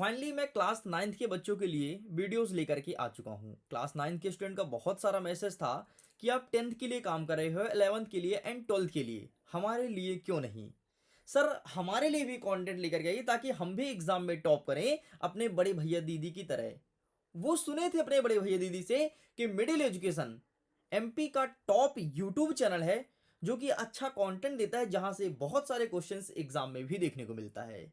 Finally मैं class 9th के बच्चों के लिए वीडियोस लेकर के आ चुका हूँ। क्लास 9th के स्टूडेंट का बहुत सारा मैसेज था कि आप 10th के लिए काम कर रहे हो, 11th के लिए एंड 12th के लिए, हमारे लिए क्यों नहीं? सर, हमारे लिए भी कंटेंट लेकर के आइए ताकि हम भी एग्जाम में टॉप करें अपने बड़े भैया दीदी की तरह। वो सुने थे अपने बड़े भैया दीदी से कि मिडिल एजुकेशन एमपी का टॉप यूट्यूब चैनल है जो कि अच्छा कंटेंट देता है, जहां से बहुत सारे क्वेश्चंस एग्जाम में भी देखने को मिलता है।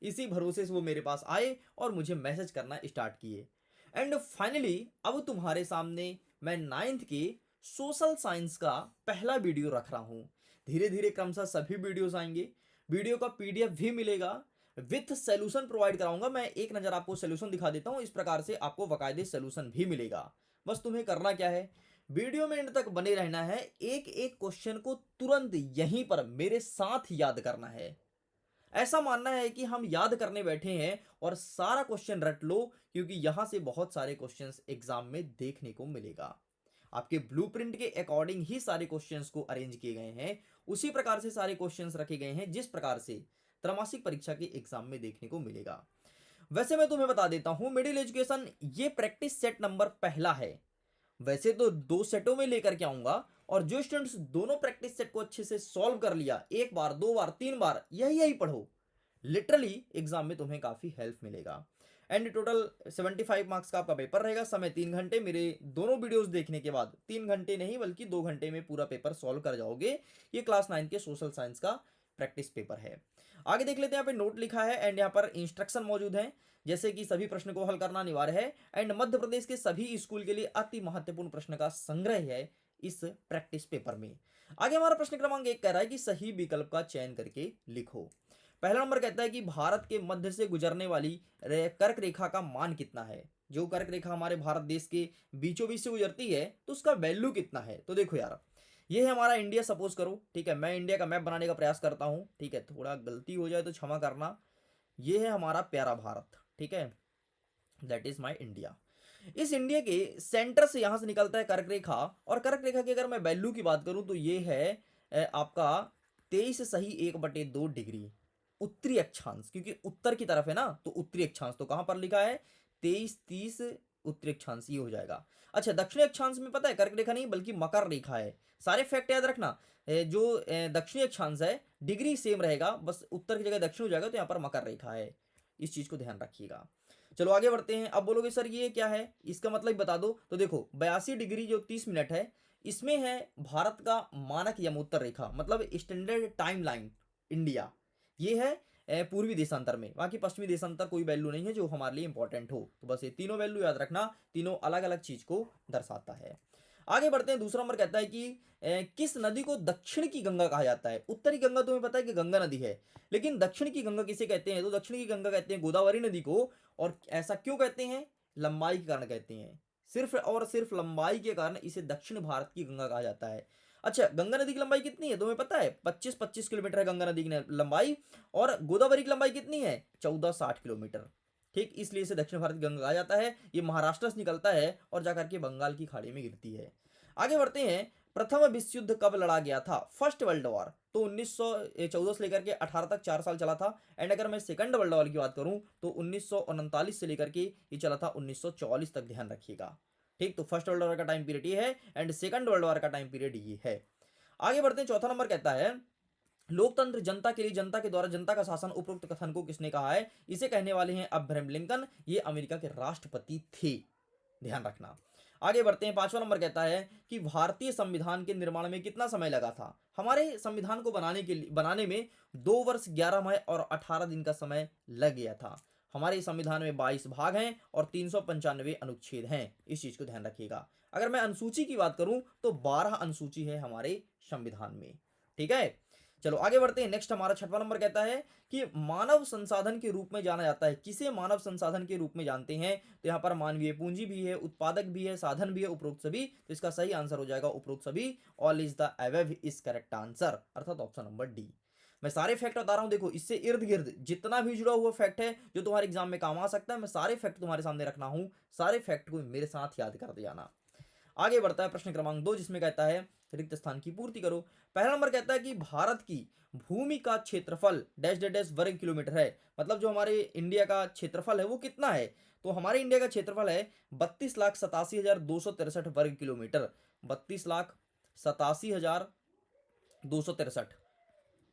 इसी भरोसे से वो मेरे पास आए और मुझे मैसेज करना स्टार्ट किए। एंड फाइनली अब तुम्हारे सामने मैं 9th के सोशल साइंस का पहला वीडियो रख रहा हूँ। धीरे धीरे क्रमशः सभी वीडियोस आएंगे, वीडियो का पीडीएफ भी मिलेगा, विथ सोल्यूशन प्रोवाइड कराऊंगा। मैं एक नज़र आपको सोल्यूशन दिखा देता हूँ, इस प्रकार से आपको बाकायदे सोल्यूशन भी मिलेगा। बस तुम्हें करना क्या है, वीडियो में एंड तक बने रहना है। एक एक क्वेश्चन को तुरंत यहीं पर मेरे साथ याद करना है। ऐसा मानना है कि हम याद करने बैठे हैं और सारा क्वेश्चन रट लो, क्योंकि यहां से बहुत सारे क्वेश्चंस एग्जाम में देखने को मिलेगा। आपके ब्लूप्रिंट के अकॉर्डिंग ही सारे क्वेश्चंस को अरेंज किए गए हैं, उसी प्रकार से सारे क्वेश्चंस रखे गए हैं जिस प्रकार से त्रैमासिक परीक्षा के एग्जाम में देखने को मिलेगा। वैसे मैं तुम्हें बता देता हूं, मिडिल एजुकेशन ये प्रैक्टिस सेट नंबर पहला है। वैसे तो 2 सेटों में लेकर के आऊंगा, और जो स्टूडेंट्स दोनों प्रैक्टिस सेट को अच्छे से सॉल्व कर लिया, एक बार, 2 बार, 3 बार, यही यही पढ़ो, लिटरली एग्जाम में तुम्हें काफी हेल्प मिलेगा। एंड टोटल 75 मार्क्स का आपका पेपर रहेगा। समय 3 घंटे। मेरे दोनों वीडियोस देखने के बाद 3 घंटे नहीं बल्कि 2 घंटे में पूरा पेपर सॉल्व कर जाओगे। ये क्लास 9 के सोशल साइंस का प्रैक्टिस पेपर है। आगे देख लेते हैं, यहाँ पे नोट लिखा है एंड यहाँ पर इंस्ट्रक्शन मौजूद है, जैसे कि सभी प्रश्न को हल करना अनिवार्य है। एंड मध्य प्रदेश के सभी स्कूल के लिए अति महत्वपूर्ण प्रश्न का संग्रह है इस प्रैक्टिस पेपर में। आगे हमारा प्रश्न क्रमांक 1 कह रहा है कि सही विकल्प का चयन करके लिखो। पहला नंबर कहता है कि भारत के मध्य से गुजरने वाली कर्क रेखा का मान कितना है। जो कर्क रेखा हमारे भारत देश के बीचों बीच से गुजरती है, तो उसका वैल्यू कितना है। तो देखो यार, ये है हमारा इंडिया, सपोज करो, ठीक है। मैं इंडिया का मैप बनाने का प्रयास करता हूँ, ठीक है। थोड़ा गलती हो जाए तो क्षमा करना। ये है हमारा प्यारा भारत, ठीक है। That is my India. इस इंडिया के सेंटर से यहां से निकलता है कर्क रेखा, और कर्क रेखा की अगर मैं वैल्यू की बात करूं तो ये है आपका 23 सही 1/2 डिग्री उत्तरी अक्षांश, क्योंकि उत्तर की तरफ है ना, तो उत्तरी अक्षांश। तो कहां पर लिखा है 23 30 उत्तरी अक्षांश, ये हो जाएगा। अच्छा, दक्षिणी अक्षांश में पता है कर्क रेखा नहीं बल्कि मकर रेखा है। सारे फैक्ट याद रखना। जो दक्षिणी अक्षांश है डिग्री सेम रहेगा, बस उत्तर की जगह दक्षिण हो जाएगा, तो यहाँ पर मकर रेखा है। इस चीज को ध्यान रखिएगा। चलो आगे बढ़ते हैं। अब बोलोगे सर ये क्या है, इसका मतलब बता दो। तो देखो 82 डिग्री जो 30 मिनट है, इसमें है भारत का मानक यमोत्तर रेखा, मतलब स्टैंडर्ड टाइम लाइन इंडिया। ये है पूर्वी देशांतर में। बाकी पश्चिमी देशांतर कोई वैल्यू नहीं है जो हमारे लिए इंपॉर्टेंट हो। तो बस ये तीनों वैल्यू याद रखना, तीनों अलग अलग चीज को दर्शाता है। आगे बढ़ते हैं। दूसरा नंबर कहता है कि किस नदी को दक्षिण की गंगा कहा जाता है। उत्तरी गंगा तुम्हें पता है कि गंगा नदी है, लेकिन दक्षिण की गंगा किसे कहते हैं? तो दक्षिण की गंगा कहते हैं गोदावरी नदी को। और ऐसा क्यों कहते हैं? लंबाई के कारण कहते हैं। सिर्फ और सिर्फ लंबाई के कारण इसे दक्षिण भारत की गंगा कहा जाता है। अच्छा, गंगा नदी की लंबाई कितनी है तुम्हें पता है? 25-25 किलोमीटर है गंगा नदी की लंबाई। और गोदावरी की लंबाई कितनी है? 1460 किलोमीटर। ठीक, इसलिए इसे दक्षिण भारत की गंगा कहा जाता है। ये महाराष्ट्र से निकलता है और जाकर के बंगाल की खाड़ी में गिरती है। आगे बढ़ते हैं। प्रथम विश्व युद्ध कब लड़ा गया था? फर्स्ट वर्ल्ड वॉर तो 1914 से लेकर के 18 तक 4 साल चला था। एंड अगर मैं सेकंड वर्ल्ड वॉर की बात करूं तो 1939 से लेकर के ये चला था 1944 तक। ध्यान रखिएगा। ठीक, तो फर्स्ट वर्ल्ड वॉर का टाइम पीरियड ये है एंड सेकंड वर्ल्ड वॉर का टाइम पीरियड ये है। आगे बढ़ते हैं। चौथा नंबर कहता है लोकतंत्र जनता के लिए, जनता के द्वारा जनता का शासन, उपरोक्त कथन को किसने कहा है? इसे कहने वाले हैं अब्राहम लिंकन। ये अमेरिका के राष्ट्रपति थे। ध्यान रखना। आगे बढ़ते हैं। पांचवा नंबर कहता है कि भारतीय संविधान के निर्माण में कितना समय लगा था? हमारे संविधान को बनाने में 2 वर्ष 11 माह और 18 दिन का समय लग गया था। हमारे संविधान में 22 भाग हैं और 395 अनुच्छेद हैं। इस चीज को ध्यान रखिएगा। अगर मैं अनुसूची की बात करूं तो 12 अनुसूची है हमारे संविधान में। ठीक है, चलो आगे बढ़ते हैं। नेक्स्ट हमारा छठवां नंबर कहता है कि मानव संसाधन के रूप में जाना जाता है। किसे मानव संसाधन के रूप में जानते हैं? तो यहाँ पर मानवीय पूंजी भी है, उत्पादक भी है, साधन भी है, उपरोक्त सभी। तो इसका सही आंसर हो जाएगा उपरोक्त सभी। All is the above is correct answer, अर्थात ऑप्शन नंबर डी। मैं सारे फैक्ट बता रहा हूं, देखो इससे इर्द गिर्द जितना भी जुड़ा हुआ फैक्ट है जो तुम्हारे एग्जाम में काम आ सकता है, मैं सारे फैक्ट तुम्हारे सामने रखना हूं। सारे फैक्ट को मेरे साथ याद कर दिया ना। आगे बढ़ता है प्रश्न क्रमांक 2, जिसमें कहता है रिक्त स्थान की पूर्ति करो। पहला नंबर कहता है कि भारत की भूमि का क्षेत्रफल डैश डैश डैश वर्ग किलोमीटर है। मतलब जो हमारे इंडिया का क्षेत्रफल है वो कितना है, तो हमारे इंडिया का क्षेत्रफल है 32,87,263 वर्ग किलोमीटर। 32,87,263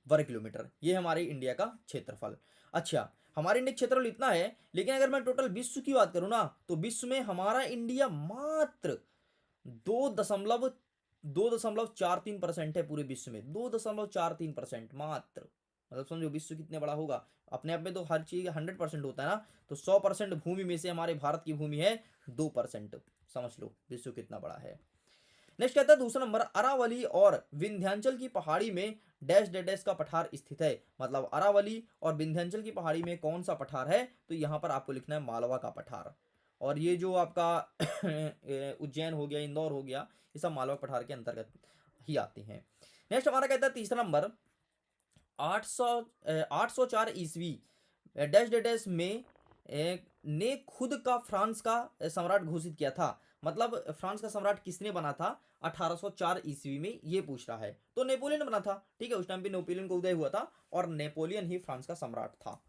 वर्ग किलोमीटर, ये हमारे इंडिया का क्षेत्रफल। अच्छा, हमारे इंडिया क्षेत्रफल इतना है, लेकिन अगर मैं टोटल विश्व की बात करूं ना, तो विश्व में हमारा इंडिया मात्र 2.43% है पूरे विश्व में। 2.43% मात्र। मतलब समझो विश्व कितने बड़ा होगा। अपने आप में तो हर चीज 100% होता है ना, तो 100% भूमि में से हमारे भारत की भूमि है 2%। समझ लो विश्व कितना बड़ा है। नेक्स्ट कहता है दूसरा नंबर, अरावली और विंध्याचल की पहाड़ी में डैश डैश डैश का पठार स्थित है। मतलब अरावली और विंध्याचल की पहाड़ी में कौन सा पठार है, तो यहाँ पर आपको लिखना है मालवा का पठार। और ये जो आपका उज्जैन हो गया, इंदौर हो गया, ये सब मालवा पठार के अंतर्गत ही आते हैं। नेक्स्ट हमारा कहता है तीसरा नंबर, 804 ईस्वी डैश डैश डैश में ने खुद का फ्रांस का सम्राट घोषित किया था। मतलब फ्रांस का सम्राट किसने बना था 1804 ईस्वी में, ये पूछ रहा है। तो नेपोलियन बना था, ठीक है, उस टाइम पे नेपोलियन को उदय हुआ था और नेपोलियन ही फ्रांस का सम्राट था।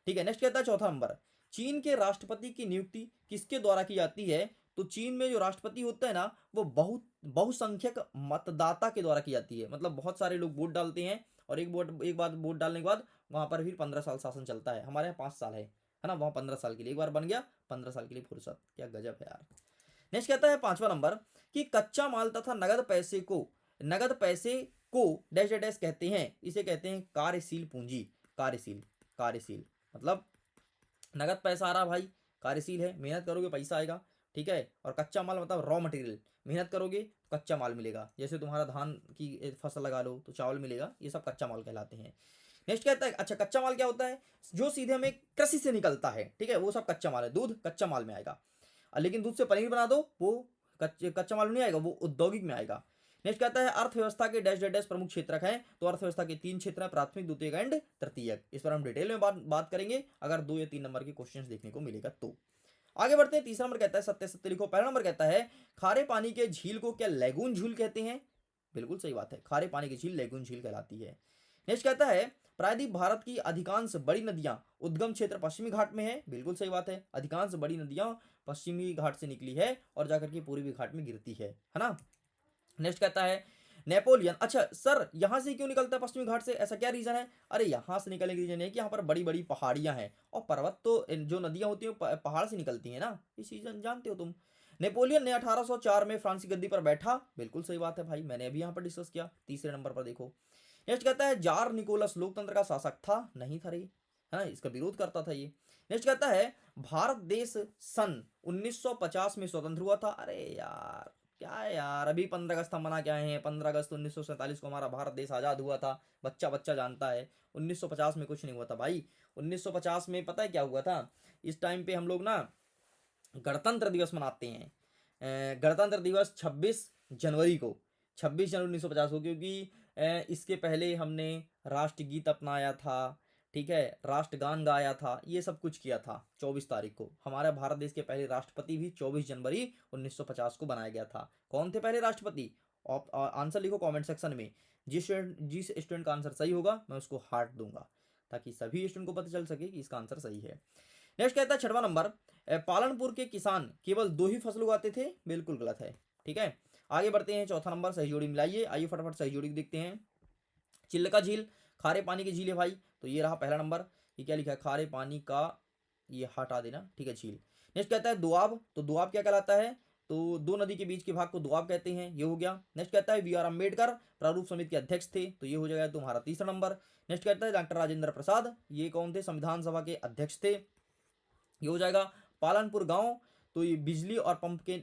ठीक है, नेक्स्ट कहता है चौथा नंबर, चीन के राष्ट्रपति की नियुक्ति किसके द्वारा की जाती है। तो चीन में जो राष्ट्रपति होता है ना, वो बहुसंख्यक मतदाता के द्वारा की जाती है। मतलब बहुत सारे लोग वोट डालते हैं, और एक बार वोट डालने के बाद वहां पर फिर 15 साल शासन चलता है। हमारे यहाँ 5 साल है ना, वहां 15 साल के लिए एक बार बन गया, 15 साल के लिए फुर्सत। क्या गजब है यार। नेक्स्ट कहता है पांचवा नंबर, कि कच्चा माल तथा नगद पैसे को डैश डैश डैश कहते हैं। इसे कहते हैं कार्यशील पूंजी। कार्यशील मतलब नगद पैसा आ रहा भाई, कार्यशील है, मेहनत करोगे पैसा आएगा, ठीक है। और कच्चा माल मतलब रॉ मटेरियल, मेहनत करोगे तो कच्चा माल मिलेगा। जैसे तुम्हारा धान की फसल लगा लो तो चावल मिलेगा, ये सब कच्चा माल कहलाते हैं। नेक्स्ट कहता है, अच्छा कच्चा माल क्या होता है, जो सीधे हमें कृषि से निकलता है, ठीक है, वो सब कच्चा माल है। दूध कच्चा माल में आएगा, लेकिन दूध से पनीर बना दो वो कच्चा माल नहीं आएगा, वो औद्योगिक में आएगा। नेक्स्ट कहता है अर्थव्यवस्था के डैश डैश डैश प्रमुख क्षेत्रक हैं। तो अर्थव्यवस्था के 3 क्षेत्र हैं, प्राथमिक, द्वितीयक एंड तृतीयक। इस पर हम डिटेल में बात करेंगे अगर 2 या 3 नंबर के क्वेश्चंस देखने को मिलेगा तो। आगे बढ़ते हैं, तीसरा नंबर कहता है सत्य सत्य लिखो। पहला नंबर कहता है खारे पानी के झील को क्या लैगून झील कहते हैं। बिल्कुल सही बात है, खारे पानी की झील लैगून झील कहलाती है। नेक्स्ट कहता है प्रायद्वीप भारत की अधिकांश बड़ी नदियां उद्गम क्षेत्र पश्चिमी घाट में है। बिल्कुल सही बात है, अधिकांश बड़ी नदियां पश्चिमी घाट से निकली है और जाकर के पूर्वी घाट में गिरती है ना। नेक्स्ट कहता है नेपोलियन, अच्छा सर यहाँ से क्यों निकलता है पश्चिमी घाट से, ऐसा क्या रीजन है। अरे यहाँ से निकलने का रीजन है कि यहाँ पर बड़ी बड़ी पहाड़ियां हैं, और पर्वत तो जो नदियां होती हैं पहाड़ से निकलती हैं ना, इस रीजन जानते हो तुम। नेपोलियन ने 1804 में फ्रांस की गद्दी पर बैठा। बिल्कुल सही बात है भाई, मैंने अभी यहाँ पर डिस्कस किया। तीसरे नंबर पर देखो, नेक्स्ट कहता है जार निकोलस लोकतंत्र का शासक था, नहीं था रे, है ना, इसका विरोध करता था ये। नेक्स्ट कहता है भारत देश सन 1950 में स्वतंत्र हुआ था। अरे यार क्या है यार, अभी 15 अगस्त हम मना के आए हैं। 15 अगस्त 1947 को हमारा भारत देश आजाद हुआ था, बच्चा बच्चा जानता है। 1950 में कुछ नहीं हुआ था भाई। 1950 में पता है क्या हुआ था, इस टाइम पे हम लोग ना गणतंत्र दिवस मनाते हैं। गणतंत्र दिवस 26 जनवरी को, 26 जनवरी 1950 को, क्योंकि इसके पहले हमने राष्ट्रगीत अपनाया था, ठीक है, राष्ट्रगान गाया था, ये सब कुछ किया था। 24 तारीख को हमारे भारत देश के पहले राष्ट्रपति भी 24 जनवरी 1950 को बनाया गया था। कौन थे पहले राष्ट्रपति, आंसर लिखो कमेंट सेक्शन में। जिस स्टूडेंट का आंसर सही होगा मैं उसको हार्ट दूंगा, ताकि सभी स्टूडेंट को पता चल सके कि इसका आंसर सही है। नेक्स्ट कहता है छठवां नंबर, पालनपुर के किसान केवल 2 ही फसल उगाते थे। बिल्कुल गलत है, ठीक है। आगे बढ़ते हैं, चौथा नंबर सही जोड़ी मिलाइए। आइए फटाफट सही जोड़ी देखते हैं। चिल्का झील खारे पानी की झील है भाई, तो ये रहा पहला नंबर। ये क्या लिखा है, खारे पानी का, ये हटा देना, ठीक है, झील। नेक्स्ट कहता है दोआब, तो दोआब क्या कहलाता है, तो 2 नदी के बीच के भाग को दोआब कहते हैं, ये हो गया। नेक्स्ट कहता है बी आर अम्बेडकर प्रारूप समिति के अध्यक्ष थे, तो ये हो जाएगा तुम्हारा तीसरा नंबर। नेक्स्ट कहता है डॉक्टर राजेंद्र प्रसाद, ये कौन थे, संविधान सभा के अध्यक्ष थे, ये हो जाएगा। पालनपुर गांव, तो ये बिजली और पंप के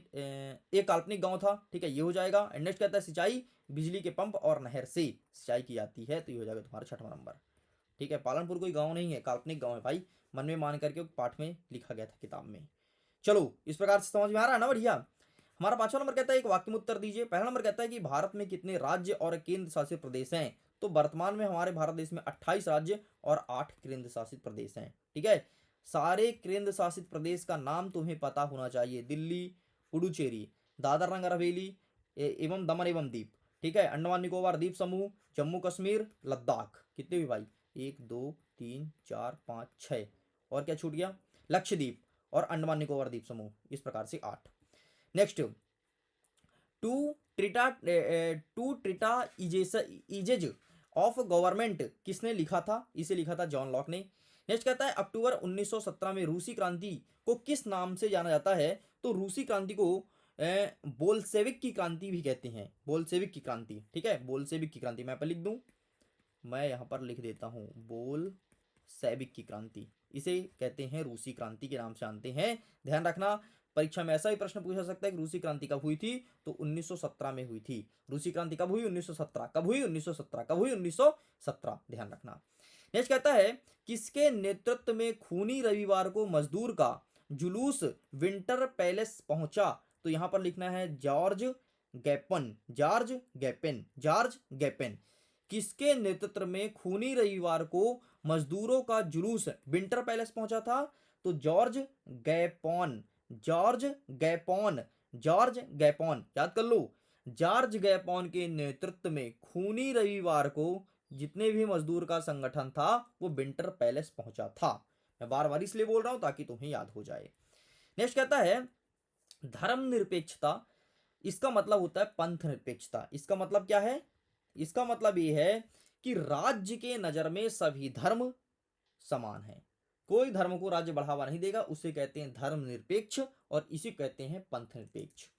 एक काल्पनिक गांव था, ठीक है, ये हो जाएगा। नेक्स्ट कहता है सिंचाई, बिजली के पंप और नहर से सिंचाई की जाती है, तो ये हो जाएगा तुम्हारा छठवां नंबर, ठीक है। पालनपुर कोई गांव नहीं है, काल्पनिक गांव है भाई, मन में मान करके पाठ में लिखा गया था किताब में। चलो इस प्रकार से समझ में आ रहा है ना, बढ़िया। हमारा पांचवा नंबर कहता है एक वाक्य में उत्तर दीजिए। पहला नंबर कहता है कि भारत में कितने राज्य और केंद्र शासित प्रदेश हैं। तो वर्तमान में हमारे भारत देश में 28 राज्य और 8 केंद्र शासित प्रदेश हैं, ठीक है। सारे केंद्र शासित प्रदेश का नाम तुम्हें पता होना चाहिए। दिल्ली, पुडुचेरी, दादर नगर हवेली एवं दमन एवं दीप, ठीक है। अंडमान निकोबार द्वीप समूह, जम्मू कश्मीर, लद्दाख, कितने भी भाई, 1 2 3 4 5 6, और क्या छूट गया, लक्षद्वीप और अंडमान निकोबार द्वीप समूह, इस प्रकार से 8। नेक्स्ट, टू ट्रिटा इजेज ऑफ गवर्नमेंट किसने लिखा था, इसे लिखा था जॉन लॉक ने। नेक्स्ट कहता है अक्टूबर 1917 में रूसी क्रांति को किस नाम से जाना जाता है, तो रूसी क्रांति को बोल्शेविक की क्रांति भी कहते हैं, बोल्शेविक की क्रांति, ठीक है, बोल्शेविक की क्रांति। मैं पर लिख दूं, मैं यहाँ पर लिख देता हूँ बोल्शेविक की क्रांति, इसे कहते हैं रूसी क्रांति के नाम से जानते हैं। ध्यान रखना, परीक्षा में ऐसा ही प्रश्न पूछा सकता है कि रूसी क्रांति कब हुई थी, तो 1917 में हुई थी। रूसी क्रांति कब हुई, 1917, कब हुई 1917, कब हुई 1917, ध्यान रखना। नेक्स्ट कहता है किसके नेतृत्व में खूनी रविवार को मजदूर का जुलूस विंटर पैलेस पहुंचा, तो यहां पर लिखना है जॉर्ज गैपन, जॉर्ज गैपेन, जॉर्ज गैपेन। किसके नेतृत्व में खूनी रविवार को मजदूरों का जुलूस विंटर पैलेस पहुंचा था, तो जॉर्ज गैपॉन, जॉर्ज गैपॉन, जॉर्ज गैपॉन, याद कर लो, जॉर्ज गैपॉन के नेतृत्व में खूनी रविवार को जितने भी मजदूर का संगठन था वो विंटर पैलेस पहुंचा था। मैं बार बार इसलिए बोल रहा हूं ताकि तुम्हें याद हो जाए। नेक्स्ट कहता है धर्मनिरपेक्षता, इसका मतलब होता है पंथ निरपेक्षता। इसका मतलब क्या है, इसका मतलब ये है कि राज्य के नजर में सभी धर्म समान है, कोई धर्म को राज्य बढ़ावा नहीं देगा, उसे कहते हैं धर्मनिरपेक्ष और इसे कहते हैं पंथ निरपेक्ष।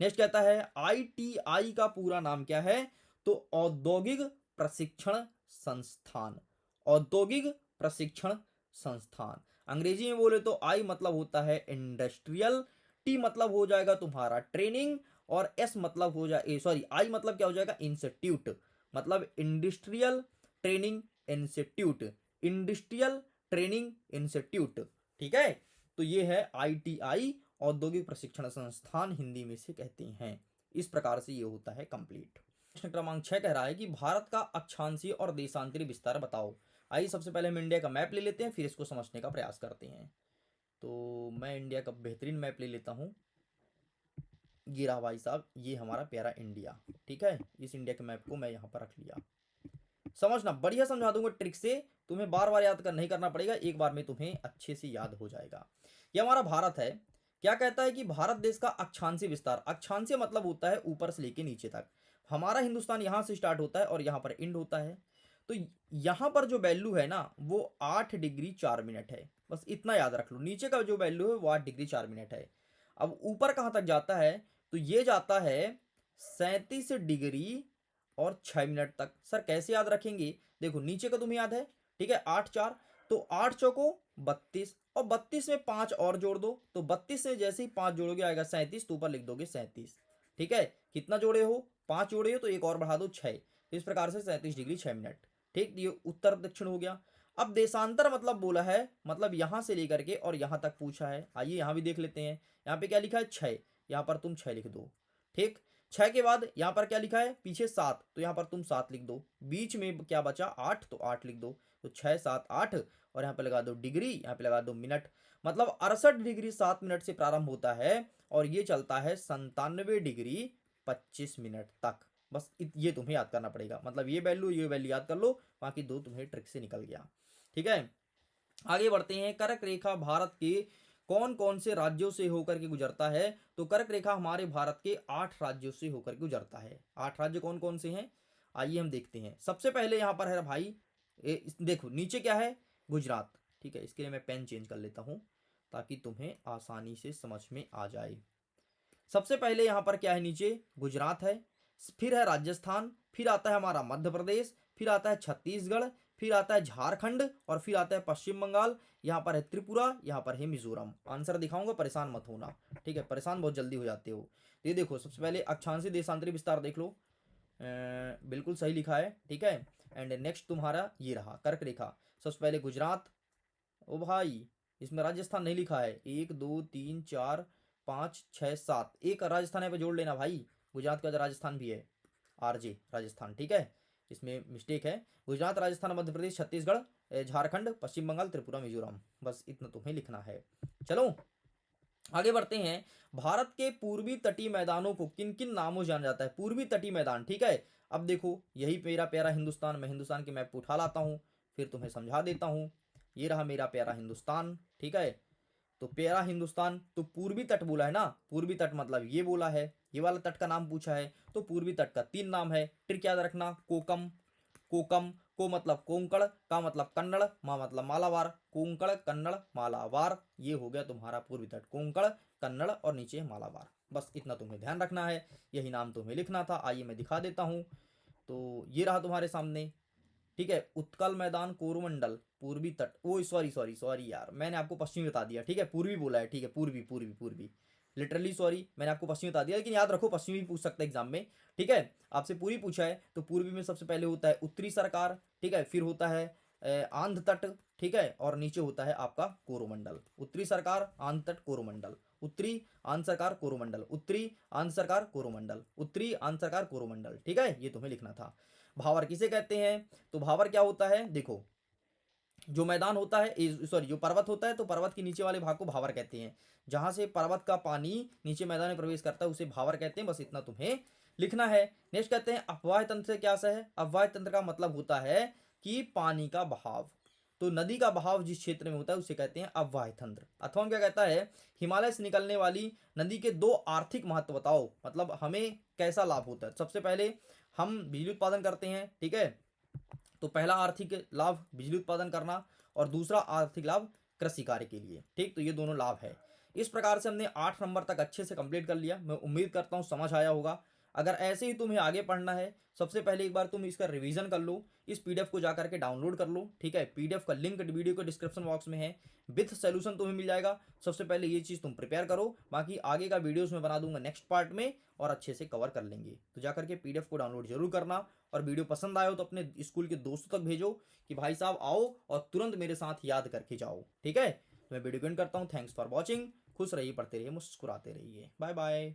नेक्स्ट कहता है आईटीआई का पूरा नाम क्या है, तो औद्योगिक प्रशिक्षण संस्थान, औद्योगिक प्रशिक्षण संस्थान। अंग्रेजी में बोले तो आई मतलब होता है इंडस्ट्रियल, टी मतलब हो जाएगा तुम्हारा ट्रेनिंग, और एस मतलब हो जाए, सॉरी, आई मतलब क्या हो जाएगा, इंस्टीट्यूट, मतलब industrial training institute, industrial training institute, ठीक है। तो ये है आईटीआई, औद्योगिक प्रशिक्षण संस्थान हिंदी में से कहते हैं। इस प्रकार से ये होता है कंप्लीट। प्रश्न क्रमांक 6 कह रहा है कि भारत का अक्षांशीय और देशांतरी विस्तार बताओ। आइए सबसे पहले हम इंडिया का मैप ले लेते हैं, फिर इसको समझने का प्रयास करते हैं। तो मैं इंडिया का बेहतरीन मैप ले लेता हूँ, ये रहा भाई साहब, ये हमारा प्यारा इंडिया, ठीक है। इस इंडिया के मैप को मैं यहाँ पर रख लिया। समझना, बढ़िया समझा दूंगा ट्रिक से, तुम्हें बार बार याद नहीं करना पड़ेगा, एक बार में तुम्हें अच्छे से याद हो जाएगा। ये हमारा भारत है। क्या कहता है कि भारत देश का अक्षांशीय विस्तार, अक्षांशीय मतलब होता है ऊपर से लेके नीचे तक। हमारा हिंदुस्तान यहाँ से स्टार्ट होता है और यहाँ पर एंड होता है। तो यहाँ पर जो वैल्यू है ना वो 8 डिग्री 4 मिनट है, बस इतना याद रख लो। नीचे का जो वैल्यू है वो 8 डिग्री 4 मिनट है। अब ऊपर कहाँ तक जाता है, तो ये जाता है 37 डिग्री और 6 मिनट तक। सर कैसे याद रखेंगे, देखो नीचे का तुम्हें याद है, ठीक है, 8 4, तो 8 चौको 32, और 32 में 5 और जोड़ दो, तो 32 से जैसे ही 5 जोड़ोगे आएगा 37, तो ऊपर लिख दोगे 37, ठीक है। कितना जोड़े हो, 5 जोड़े हो, तो एक और बढ़ा दो 6, तो इस प्रकार से 37 डिग्री 6 मिनट, ठीक। ये उत्तर दक्षिण हो गया। अब देशांतर मतलब बोला है, मतलब यहां से लेकर के और यहां तक पूछा है। आइए यहां भी देख लेते हैं, यहाँ पे क्या लिखा है 6, यहाँ पर तुम 6 लिख दो, ठीक। 6 के बाद यहाँ पर क्या लिखा है पीछे 7, तो यहाँ पर तुम 7 लिख दो। बीच में क्या बचा 8, तो 8 लिख दो, तो 6 7 8, और यहाँ पे लगा दो डिग्री, यहाँ पे लगा दो मिनट। मतलब 68 डिग्री 7 मिनट से प्रारंभ होता है और ये चलता है 97 डिग्री 25 मिनट तक। बस ये तुम्हें याद करना पड़ेगा, मतलब ये वैल्यू याद कर लो, बाकी दो तुम्हें ट्रिक से निकल गया, ठीक है। आगे बढ़ते हैं। कर्क रेखा भारत के कौन कौन से राज्यों से होकर के गुजरता है, तो कर्क रेखा हमारे भारत के 8 राज्यों से होकर के गुजरता है। 8 राज्य कौन कौन से हैं, आइए हम देखते हैं। सबसे पहले यहाँ पर है भाई, देखो नीचे क्या है, गुजरात, ठीक है। इसके लिए मैं पेन चेंज कर लेता हूँ ताकि तुम्हें आसानी से समझ में आ जाए। सबसे पहले यहाँ पर क्या है, नीचे गुजरात है, फिर है राजस्थान, फिर आता है हमारा मध्य प्रदेश, फिर आता है छत्तीसगढ़, फिर आता है झारखंड, और फिर आता है पश्चिम बंगाल, यहाँ पर है त्रिपुरा, यहाँ पर है मिजोरम। आंसर दिखाऊंगा, परेशान मत होना, ठीक है, परेशान बहुत जल्दी हो जाते हो। ये देखो सबसे पहले अक्षांशीय देशांतरी विस्तार देख लो, बिल्कुल सही लिखा है, ठीक है। एंड नेक्स्ट तुम्हारा ये रहा कर्क रेखा, सबसे पहले गुजरात, ओ भाई इसमें राजस्थान नहीं लिखा है, 1 2 3 4 5 6 7, एक राजस्थान यहाँ पे जोड़ लेना भाई, गुजरात का राजस्थान भी है, आरजे राजस्थान, ठीक है, इसमें मिस्टेक है। गुजरात, राजस्थान, मध्य प्रदेश, छत्तीसगढ़, झारखंड, पश्चिम बंगाल, त्रिपुरा, मिजोरम, बस इतना तुम्हें लिखना है। चलो आगे बढ़ते हैं। भारत के पूर्वी तटीय मैदानों को किन किन नामों से जाना जाता है? पूर्वी तटीय मैदान, ठीक है। अब देखो यही मेरा प्यारा हिंदुस्तान, मैं हिंदुस्तान की मैप उठा लाता हूँ, फिर तुम्हें समझा देता हूँ। ये रहा मेरा प्यारा हिंदुस्तान, ठीक है। तो प्यारा हिंदुस्तान, तो पूर्वी तट बोला है ना, पूर्वी तट मतलब ये बोला है, ये वाला तट का नाम पूछा है। तो पूर्वी तट का 3 नाम है, ट्रिक याद रखना। कोकम, कोकम, को मतलब कोंकण, का मतलब कन्नड़, मा मतलब मालाबार। कोंकण, कन्नड़, मालाबार, ये हो गया तुम्हारा पूर्वी तट। कोंकण, कन्नड़ और नीचे मालाबार। बस इतना तुम्हें ध्यान रखना है, यही नाम तुम्हें लिखना था। आइए मैं दिखा देता हूँ। तो ये रहा तुम्हारे सामने, ठीक है। उत्कल मैदान, कोरोमंडल, पूर्वी तट, ओ सॉरी सॉरी सॉरी यार, मैंने आपको पश्चिमी बता दिया, ठीक है। पूर्वी बोला है, ठीक है। पूर्वी पूर्वी पूर्वी, लिटरली सॉरी, मैंने आपको पश्चिमी बता दिया, लेकिन याद रखो पश्चिमी भी पूछ सकता है एग्जाम में, ठीक है। आपसे पूर्वी पूछा है तो पूर्वी में सबसे पहले होता है उत्तरी सरकार, ठीक है। फिर होता है आंध्र तट, ठीक है। और नीचे होता है आपका कोरोमंडल। उत्तरी सरकार, आंध्र तट, कोरोमंडल। उत्तरी आंध्र सरकार, कोरोमंडल। उत्तरी आंध्र सरकार, कोरोमंडल। उत्तरी आंध्र सरकार, कोरोमंडल, ठीक है। ये तुम्हें लिखना था। भावर किसे कहते हैं? तो भावर क्या होता है, देखो जो मैदान होता है, सॉरी जो पर्वत होता है, तो पर्वत के नीचे वाले भाग को भावर कहते हैं। जहां से पर्वत का पानी नीचे मैदान में प्रवेश करता है उसे भावर कहते हैं। बस इतना तुम्हें लिखना है। नेक्स्ट कहते हैं अफवाह तंत्र से क्या सा है? अफवाह तंत्र का मतलब होता है कि पानी का बहाव। तो नदी का बहाव जिस क्षेत्र में होता है उसे कहते हैं अफवाह तंत्र। अथवा क्या कहता है? हिमालय से निकलने वाली नदी के 2 आर्थिक महत्व बताओ, मतलब हमें कैसा लाभ होता है। सबसे पहले हम बिजली उत्पादन करते हैं, ठीक है। तो पहला आर्थिक लाभ बिजली उत्पादन करना, और दूसरा आर्थिक लाभ कृषि कार्य के लिए, ठीक। तो ये दोनों लाभ है। इस प्रकार से हमने 8 नंबर तक अच्छे से कंप्लीट कर लिया। मैं उम्मीद करता हूँ समझ आया होगा। अगर ऐसे ही तुम्हें आगे पढ़ना है, सबसे पहले एक बार तुम इसका रिवीजन कर लो। इस पीडीएफ को जाकर के डाउनलोड कर लो, ठीक है। पीडीएफ का लिंक वीडियो के डिस्क्रिप्शन बॉक्स में है, विथ सोल्यूशन तुम्हें मिल जाएगा। सबसे पहले ये चीज़ तुम प्रिपेयर करो, बाकी आगे का वीडियोस में बना दूंगा नेक्स्ट पार्ट में, और अच्छे से कवर कर लेंगे। तो जाकर के पीडीएफ को डाउनलोड जरूर करना। और वीडियो पसंद आया हो तो अपने स्कूल के दोस्तों तक भेजो कि भाई साहब आओ और तुरंत मेरे साथ याद करके जाओ, ठीक है। तो मैं वीडियो एंड करता हूँ। Thanks for watching. खुश रहिए, पढ़ते रहिए, मुस्कुराते रहिए। Bye bye.